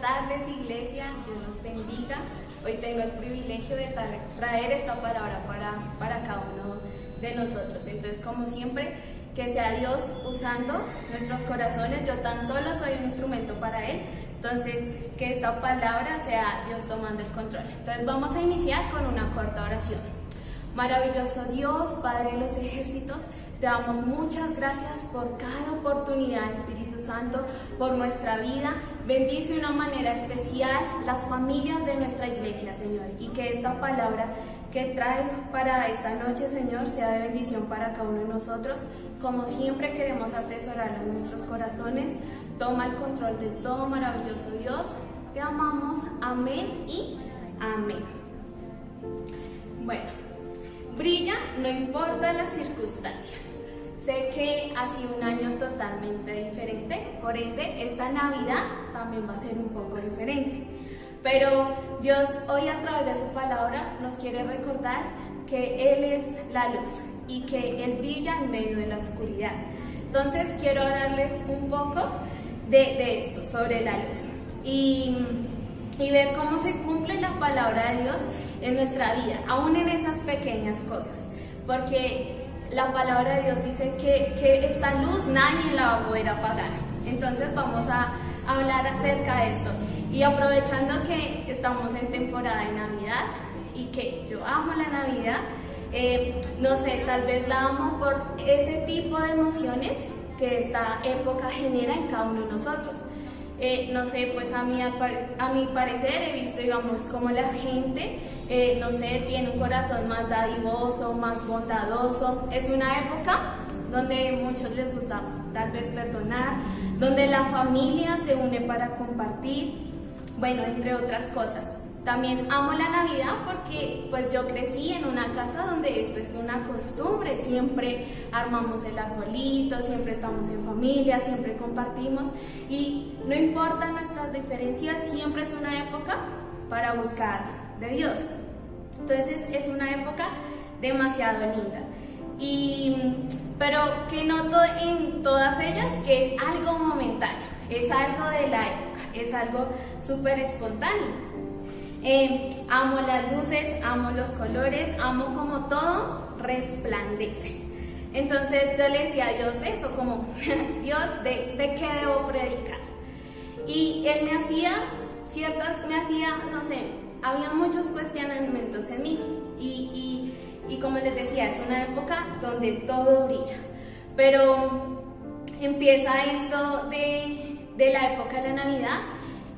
tardes, iglesia, Dios los bendiga. Hoy tengo el privilegio de traer esta palabra para cada uno de nosotros. Entonces, como siempre, que sea Dios usando nuestros corazones. Yo tan solo soy un instrumento para Él. Entonces, que esta palabra sea Dios tomando el control. Entonces, vamos a iniciar con una corta oración. Maravilloso Dios, Padre de los ejércitos, te damos muchas gracias por cada oportunidad, Espíritu Santo, por nuestra vida. Bendice de una manera especial las familias de nuestra iglesia, Señor, y que esta palabra que traes para esta noche, Señor, sea de bendición para cada uno de nosotros. Como siempre queremos atesorarla en nuestros corazones. Toma el control de todo, maravilloso Dios. Te amamos. Amén y amén. Bueno, brilla, no importa las circunstancias. Sé que ha sido un año totalmente diferente, por ende esta Navidad también va a ser un poco diferente. Pero Dios hoy a través de su palabra nos quiere recordar que Él es la luz y que Él brilla en medio de la oscuridad. Entonces quiero hablarles un poco de esto, sobre la luz y ver cómo se cumple la palabra de Dios en nuestra vida, aún en esas pequeñas cosas, porque la palabra de Dios dice que esta luz nadie la va a poder apagar. Entonces vamos a hablar acerca de esto, y aprovechando que estamos en temporada de Navidad y que yo amo la Navidad, no sé, tal vez la amo por ese tipo de emociones que esta época genera en cada uno de nosotros. No sé, pues a mi parecer he visto, digamos, cómo la gente, no sé, tiene un corazón más dadivoso, más bondadoso. Es una época donde a muchos les gusta tal vez perdonar, donde la familia se une para compartir, bueno, entre otras cosas. También amo la Navidad porque pues yo crecí en una casa donde esto es una costumbre, siempre armamos el arbolito, siempre estamos en familia, siempre compartimos, y no importa nuestras diferencias, siempre es una época para buscar de Dios. Entonces es una época demasiado linda, pero que noto en todas ellas que es algo momentáneo, es algo de la época, es algo súper espontáneo. Amo las luces, amo los colores, amo como todo resplandece. Entonces yo le decía a Dios eso, como Dios, ¿de qué debo predicar? Y Él me hacía, no sé, había muchos cuestionamientos en mí, y como les decía, es una época donde todo brilla, pero empieza esto de la época de la Navidad.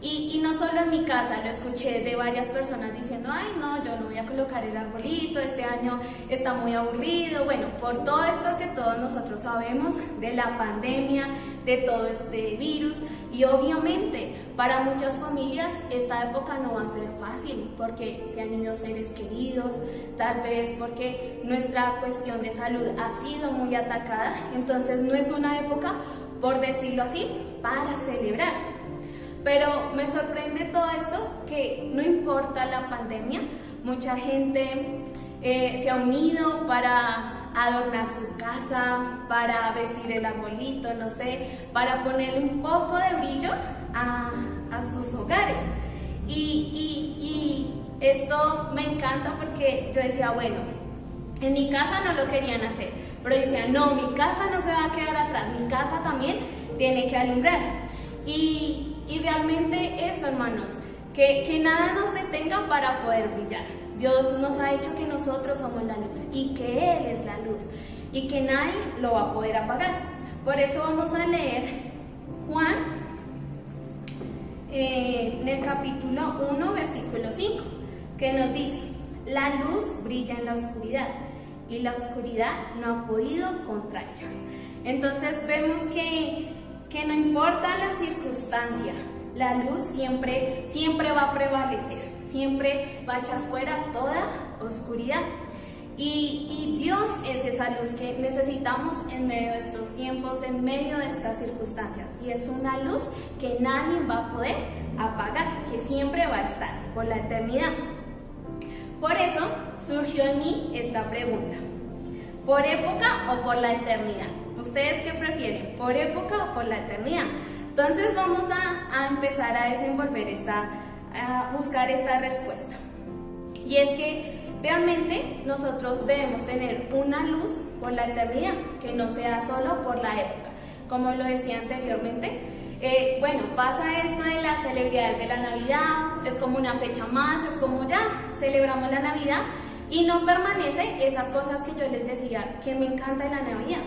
Y no solo en mi casa, lo escuché de varias personas diciendo, ay no, yo no voy a colocar el arbolito, este año está muy aburrido. Bueno, por todo esto que todos nosotros sabemos de la pandemia, de todo este virus, y obviamente para muchas familias esta época no va a ser fácil porque se han ido seres queridos, tal vez porque nuestra cuestión de salud ha sido muy atacada. Entonces no es una época, por decirlo así, para celebrar. Pero me sorprende todo esto, que no importa la pandemia, mucha gente se ha unido para adornar su casa, para vestir el arbolito, no sé, para ponerle un poco de brillo a sus hogares. Y esto me encanta porque yo decía, bueno, en mi casa no lo querían hacer, pero yo decía, no, mi casa no se va a quedar atrás, mi casa también tiene que alumbrar. Y realmente eso, hermanos, que nada nos detenga para poder brillar. Dios nos ha dicho que nosotros somos la luz y que Él es la luz y que nadie lo va a poder apagar. Por eso vamos a leer Juan en el capítulo 1, versículo 5, que nos dice, la luz brilla en la oscuridad y la oscuridad no ha podido contra ella. Entonces vemos que no importa la circunstancia, la luz siempre va a prevalecer, siempre va a echar fuera toda oscuridad. Y Dios es esa luz que necesitamos en medio de estos tiempos, en medio de estas circunstancias. Y es una luz que nadie va a poder apagar, que siempre va a estar por la eternidad. Por eso surgió en mí esta pregunta: ¿por época o por la eternidad? ¿Ustedes qué prefieren? ¿Por época o por la eternidad? Entonces vamos a empezar a desenvolver a buscar esta respuesta. Y es que realmente nosotros debemos tener una luz por la eternidad, que no sea solo por la época. Como lo decía anteriormente, pasa esto de las celebridades de la Navidad, es como una fecha más, es como ya celebramos la Navidad y no permanece esas cosas que yo les decía que me encanta de la Navidad.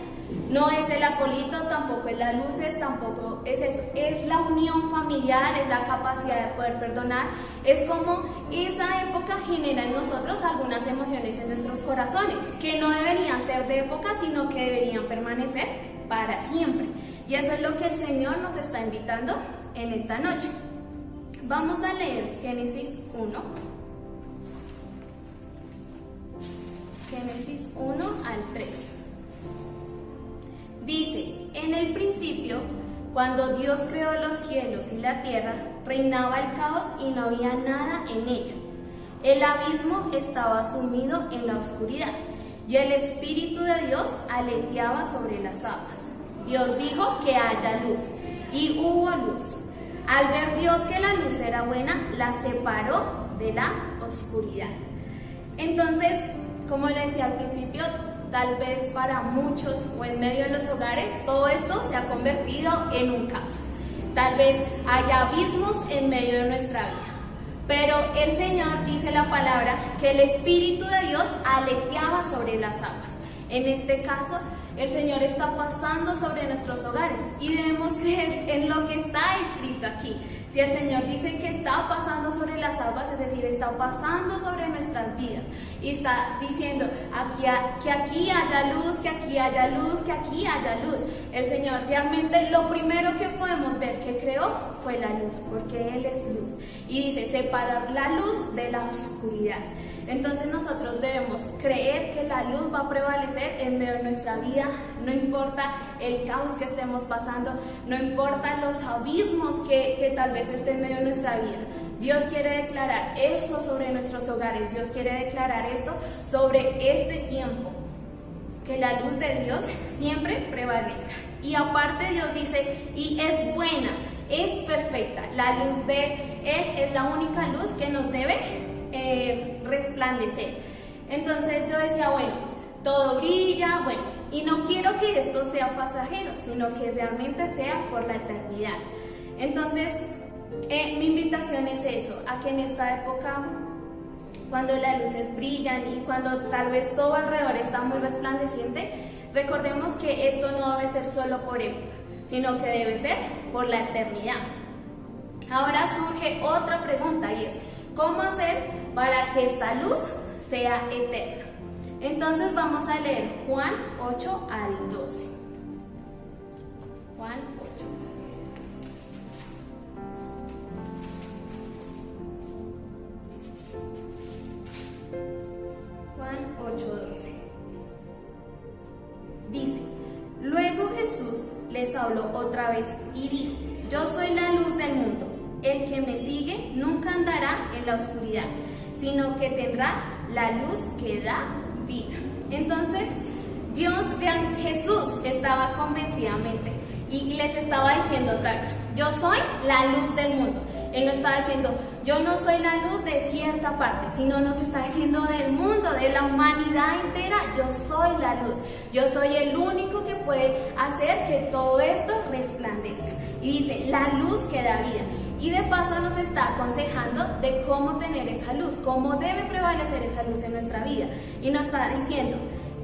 No es el arbolito, tampoco es las luces, tampoco es eso. Es la unión familiar, es la capacidad de poder perdonar. Es como esa época genera en nosotros algunas emociones en nuestros corazones, que no deberían ser de época, sino que deberían permanecer para siempre. Y eso es lo que el Señor nos está invitando en esta noche. Vamos a leer Génesis 1. Génesis 1 al 3. Dice, en el principio, cuando Dios creó los cielos y la tierra, reinaba el caos y no había nada en ella. El abismo estaba sumido en la oscuridad y el Espíritu de Dios aleteaba sobre las aguas. Dios dijo que haya luz y hubo luz. Al ver Dios que la luz era buena, la separó de la oscuridad. Entonces, como le decía al principio, tal vez para muchos o en medio de los hogares, todo esto se ha convertido en un caos. Tal vez haya abismos en medio de nuestra vida. Pero el Señor dice la palabra que el Espíritu de Dios aleteaba sobre las aguas. En este caso, el Señor está pasando sobre nuestros hogares y debemos creer en lo que está escrito aquí. Si el Señor dice que está pasando sobre las aguas, es decir, está pasando sobre nuestras vidas y está diciendo que aquí haya luz, que aquí haya luz, que aquí haya luz. El Señor realmente lo primero que podemos ver que creó fue la luz, porque Él es luz. Y dice, separar la luz de la oscuridad. Entonces nosotros debemos creer que la luz va a prevalecer en medio de nuestra vida, no importa el caos que estemos pasando, no importa los abismos que tal vez estén en medio de nuestra vida. Dios quiere declarar eso sobre nuestros hogares, Dios quiere declarar esto sobre este tiempo, que la luz de Dios siempre prevalezca. Y aparte Dios dice, y es buena, es perfecta, la luz de Él es la única luz que nos debe resplandecer. Entonces yo decía, todo brilla, y no quiero que esto sea pasajero, sino que realmente sea por la eternidad. Entonces, mi invitación es eso, a que en esta época, cuando las luces brillan y cuando tal vez todo alrededor está muy resplandeciente, recordemos que esto no debe ser solo por época, sino que debe ser por la eternidad. Ahora surge otra pregunta y es, ¿cómo hacer para que esta luz sea eterna? Entonces vamos a leer Juan 8 al 12. Juan 8. Juan 8:12. Dice, luego Jesús les habló otra vez y dijo, yo soy la luz del mundo. El que me sigue nunca andará en la oscuridad, sino que tendrá la luz que da vida. Entonces, Jesús estaba convencidamente y les estaba diciendo otra vez, yo soy la luz del mundo. Él no está diciendo, yo no soy la luz de cierta parte, sino nos está diciendo del mundo, de la humanidad entera, yo soy la luz. Yo soy el único que puede hacer que todo esto resplandezca. Y dice, la luz que da vida. Y de paso nos está aconsejando de cómo tener esa luz, cómo debe prevalecer esa luz en nuestra vida. Y nos está diciendo,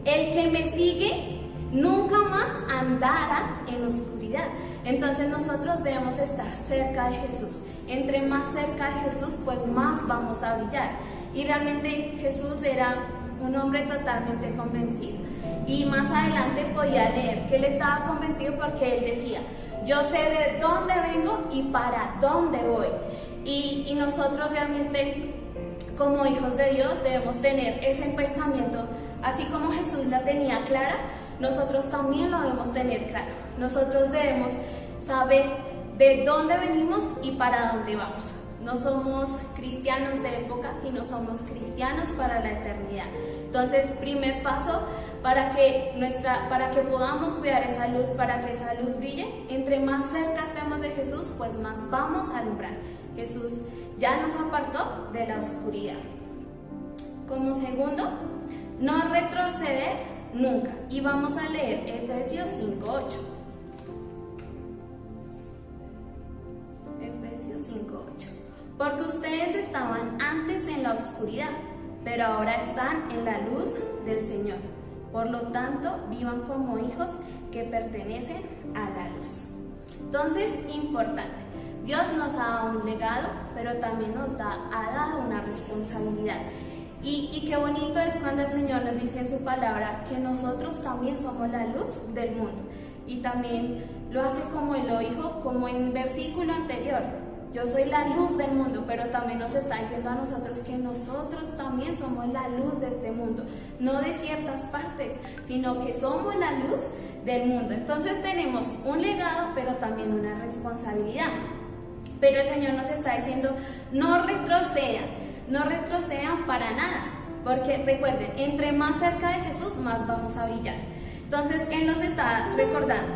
el que me sigue nunca más andará en oscuridad. Entonces nosotros debemos estar cerca de Jesús. Entre más cerca de Jesús, pues más vamos a brillar. Y realmente Jesús era un hombre totalmente convencido. Y más adelante podía leer que él estaba convencido porque él decía, yo sé de dónde vengo y para dónde voy. Y nosotros realmente, como hijos de Dios, debemos tener ese pensamiento, así como Jesús la tenía clara, nosotros también lo debemos tener claro. Nosotros debemos saber de dónde venimos y para dónde vamos. No somos cristianos de época, sino somos cristianos para la eternidad. Entonces, primer paso para que podamos cuidar esa luz, para que esa luz brille, entre más cerca estemos de pues más vamos a alumbrar. Jesús ya nos apartó de la oscuridad. Como segundo, no retroceder nunca. Y vamos a leer Efesios 5:8. Efesios 5:8. Porque ustedes estaban antes en la oscuridad, pero ahora están en la luz del Señor. Por lo tanto, vivan como hijos que pertenecen a la luz. Entonces, importante. Dios nos ha dado un legado, pero también nos ha dado una responsabilidad. Y qué bonito es cuando el Señor nos dice en su palabra que nosotros también somos la luz del mundo. Y también lo hace como Él lo dijo, como en el versículo anterior. Yo soy la luz del mundo, pero también nos está diciendo a nosotros que nosotros también somos la luz de este mundo. No de ciertas partes, sino que somos la luz del mundo. Entonces tenemos un legado, pero también una responsabilidad. Pero el Señor nos está diciendo, no retrocedan para nada. Porque recuerden, entre más cerca de Jesús, más vamos a brillar. Entonces Él nos está recordando.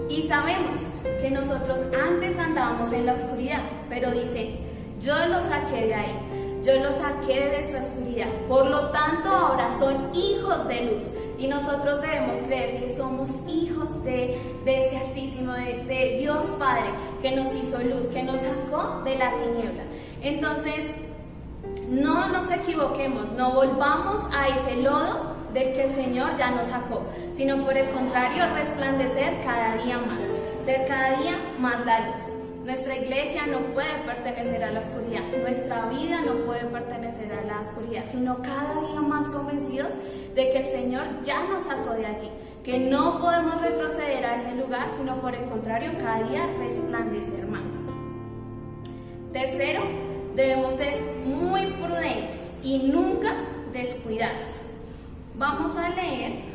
Y sabemos que nosotros antes andábamos en la oscuridad, pero dice, yo los saqué de ahí, yo los saqué de esa oscuridad. Por lo tanto, ahora son hijos de luz. Y nosotros debemos creer que somos hijos de ese Altísimo, de Dios Padre, que nos hizo luz, que nos sacó de la tiniebla. Entonces, no nos equivoquemos, no volvamos a ese lodo del que el Señor ya nos sacó, sino por el contrario, resplandecer cada día más, ser cada día más la luz. Nuestra iglesia no puede pertenecer a la oscuridad, nuestra vida no puede pertenecer a la oscuridad, sino cada día más convencidos de que el Señor ya nos sacó de allí, que no podemos retroceder a ese lugar, sino por el contrario, cada día resplandecer más. Tercero, debemos ser muy prudentes y nunca descuidados. Vamos a leer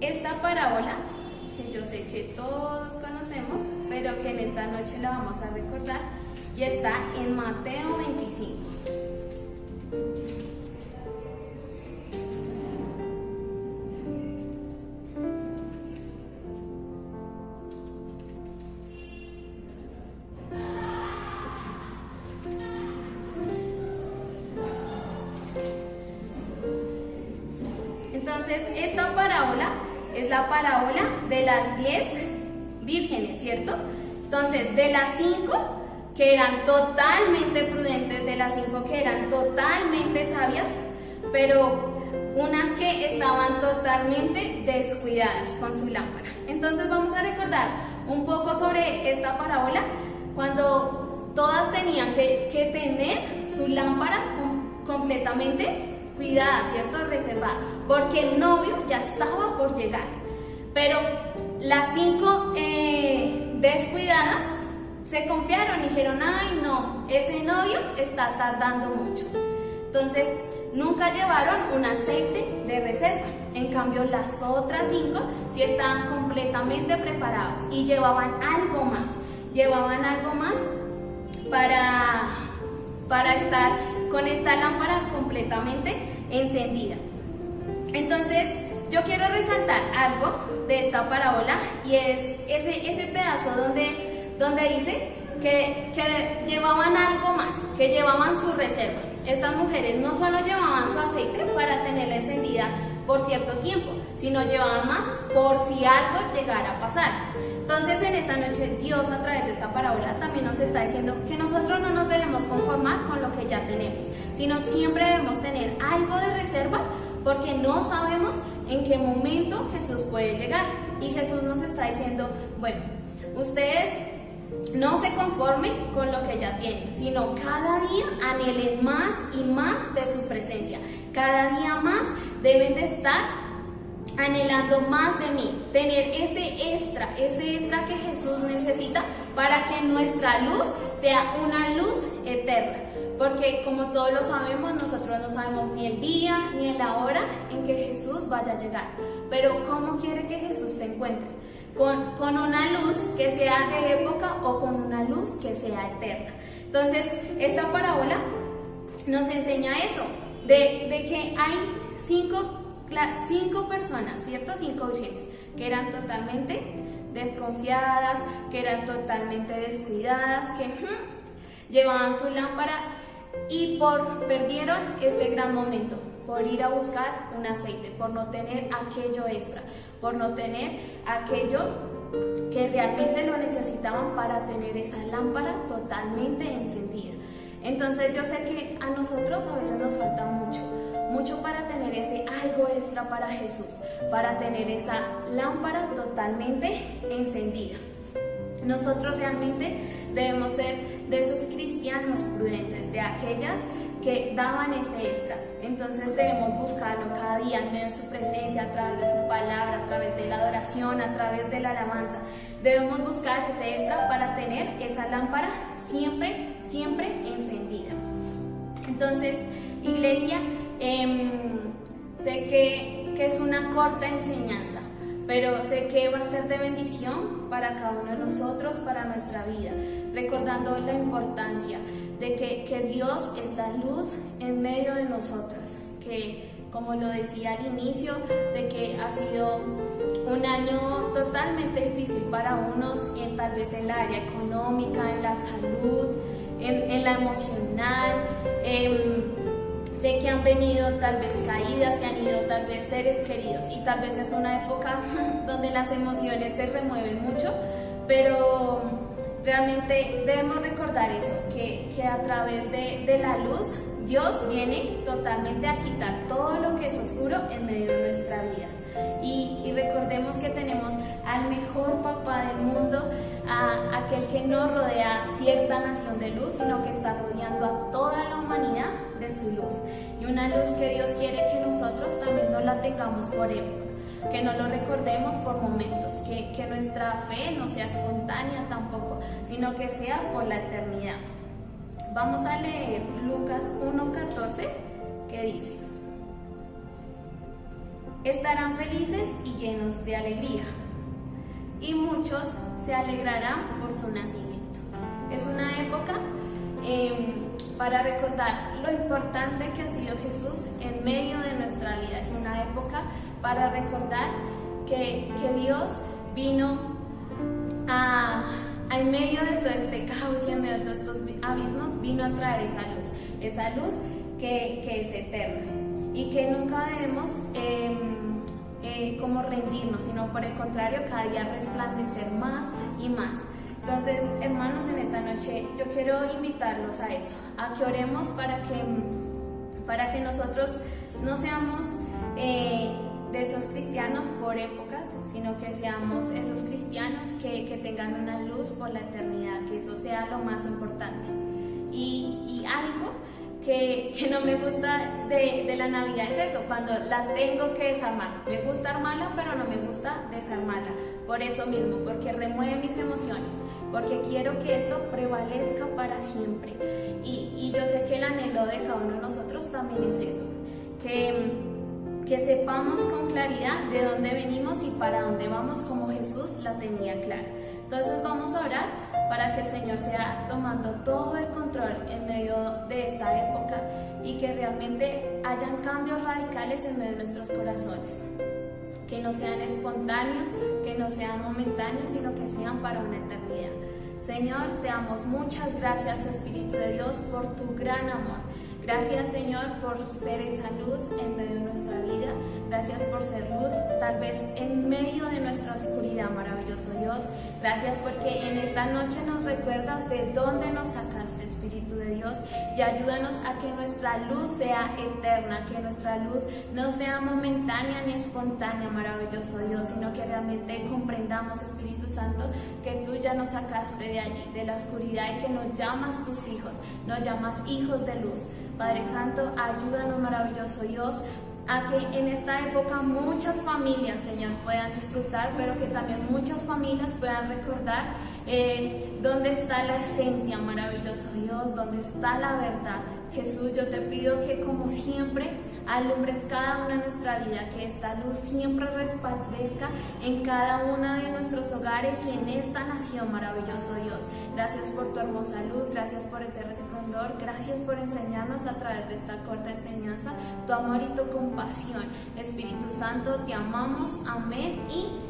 esta parábola que yo sé que todos conocemos, pero que en esta noche la vamos a recordar, y está en Mateo 25. Entonces, esta parábola es la parábola de las 10 vírgenes, ¿cierto? Entonces, de las 5 que eran totalmente prudentes, de las 5 que eran totalmente sabias, pero unas que estaban totalmente descuidadas con su lámpara. Entonces, vamos a recordar un poco sobre esta parábola, cuando todas tenían que tener su lámpara completamente cuidada, ¿cierto? Reservada, porque el novio ya estaba por llegar. Pero las 5 descuidadas se confiaron y dijeron, ay no, ese novio está tardando mucho. Entonces nunca llevaron un aceite de reserva. En cambio, las otras 5 sí estaban completamente preparadas y llevaban algo más para estar con esta lámpara completamente encendida. Entonces, yo quiero resaltar algo de esta parábola, y es ese pedazo donde dice que llevaban algo más, que llevaban su reserva. Estas mujeres no solo llevaban su aceite para tenerla encendida por cierto tiempo, sino llevaban más por si algo llegara a pasar. Entonces, en esta noche, Dios a través de esta parábola también nos está diciendo que nosotros no nos debemos conformar con lo que ya tenemos, sino siempre debemos tener algo de reserva, porque no sabemos en qué momento Jesús puede llegar. Y Jesús nos está diciendo, bueno, ustedes no se conformen con lo que ya tienen, sino cada día anhelen más y más de su presencia. Cada día más deben de estar anhelando más de mí, tener ese extra que Jesús necesita para que nuestra luz sea una luz eterna. Porque como todos lo sabemos, nosotros no sabemos ni el día ni la hora en que Jesús vaya a llegar. Pero ¿cómo quiere que Jesús te encuentre? Con una luz que sea de época o con una luz que sea eterna. Entonces, esta parábola nos enseña eso, de que hay 5 5 personas, ¿cierto? 5 vírgenes, que eran totalmente desconfiadas, que eran totalmente descuidadas, que llevaban su lámpara y perdieron este gran momento por ir a buscar un aceite, por no tener aquello extra, por no tener aquello que realmente lo necesitaban para tener esa lámpara totalmente encendida. Entonces yo sé que a nosotros a veces nos falta mucho para tener ese algo extra para Jesús, para tener esa lámpara totalmente encendida. Nosotros realmente debemos ser de esos cristianos prudentes, de aquellas que daban ese extra. Entonces debemos buscarlo cada día en medio de su presencia, a través de su palabra, a través de la adoración, a través de la alabanza. Debemos buscar ese extra para tener esa lámpara siempre encendida. Entonces, iglesia, sé que es una corta enseñanza, pero sé que va a ser de bendición para cada uno de nosotros, para nuestra vida, recordando la importancia de que Dios es la luz en medio de nosotros, que como lo decía al inicio, sé que ha sido un año totalmente difícil para unos, tal vez en la área económica, en la salud, en la emocional. Sé que han venido tal vez caídas, se han ido tal vez seres queridos, y tal vez es una época donde las emociones se remueven mucho, pero realmente debemos recordar eso, que a través de la luz Dios viene totalmente a quitar todo lo que es oscuro en medio de nuestra vida. Y recordemos que tenemos al mejor papá del mundo, a aquel que no rodea cierta nación de luz, sino que está rodeando a toda la humanidad de su luz. Y una luz que Dios quiere que nosotros también no la tengamos por época, que no lo recordemos por momentos, que nuestra fe no sea espontánea tampoco, sino que sea por la eternidad. Vamos a leer Lucas 1:14, que dice: estarán felices y llenos de alegría, y muchos se alegrarán por su nacimiento. Es una época para recordar lo importante que ha sido Jesús en medio de nuestra vida. Es una época para recordar que Dios vino en medio de todo este caos y en medio de todos estos abismos, vino a traer esa luz que es eterna, y que nunca debemos como rendirnos, sino por el contrario, cada día resplandecer más y más. Entonces, hermanos, en esta noche yo quiero invitarlos a eso, a que oremos para que nosotros no seamos de esos cristianos por épocas, sino que seamos esos cristianos que tengan una luz por la eternidad, que eso sea lo más importante. Y algo que no me gusta de la Navidad es eso, cuando la tengo que desarmar. Me gusta armarla, pero no me gusta desarmarla. Por eso mismo, porque remueve mis emociones, porque quiero que esto prevalezca para siempre. Y yo sé que el anhelo de cada uno de nosotros también es eso, que sepamos con claridad de dónde venimos y para dónde vamos, como Jesús la tenía clara. Entonces vamos a orar para que el Señor sea tomando todo el control en medio de esta época, y que realmente hayan cambios radicales en medio de nuestros corazones, que no sean espontáneos, que no sean momentáneos, sino que sean para una eternidad. Señor, te damos muchas gracias, Espíritu de Dios, por tu gran amor. Gracias, Señor, por ser esa luz en medio de nuestra vida. Gracias por ser luz tal vez en medio de nuestra oscuridad, maravilloso Dios. Gracias porque en esta noche nos recuerdas de dónde nos sacaste, Espíritu de Dios, y ayúdanos a que nuestra luz sea eterna, que nuestra luz no sea momentánea ni espontánea, maravilloso Dios, sino que realmente comprendamos, Espíritu Santo, que tú ya nos sacaste de allí, de la oscuridad, y que nos llamas tus hijos, nos llamas hijos de luz. Padre Santo, ayúdanos, maravilloso Dios, a que en esta época muchas familias, Señor, puedan disfrutar, pero que también muchas familias puedan recordar dónde está la esencia, maravilloso Dios, dónde está la verdad, Jesús, yo te pido que como siempre alumbres cada una de nuestra vida, que esta luz siempre resplandezca en cada uno de nuestros hogares y en esta nación, maravilloso Dios. Gracias por tu hermosa luz, gracias por este resplandor, gracias por enseñarnos a través de esta corta enseñanza tu amor y tu compasión. Espíritu Santo, te amamos, amén y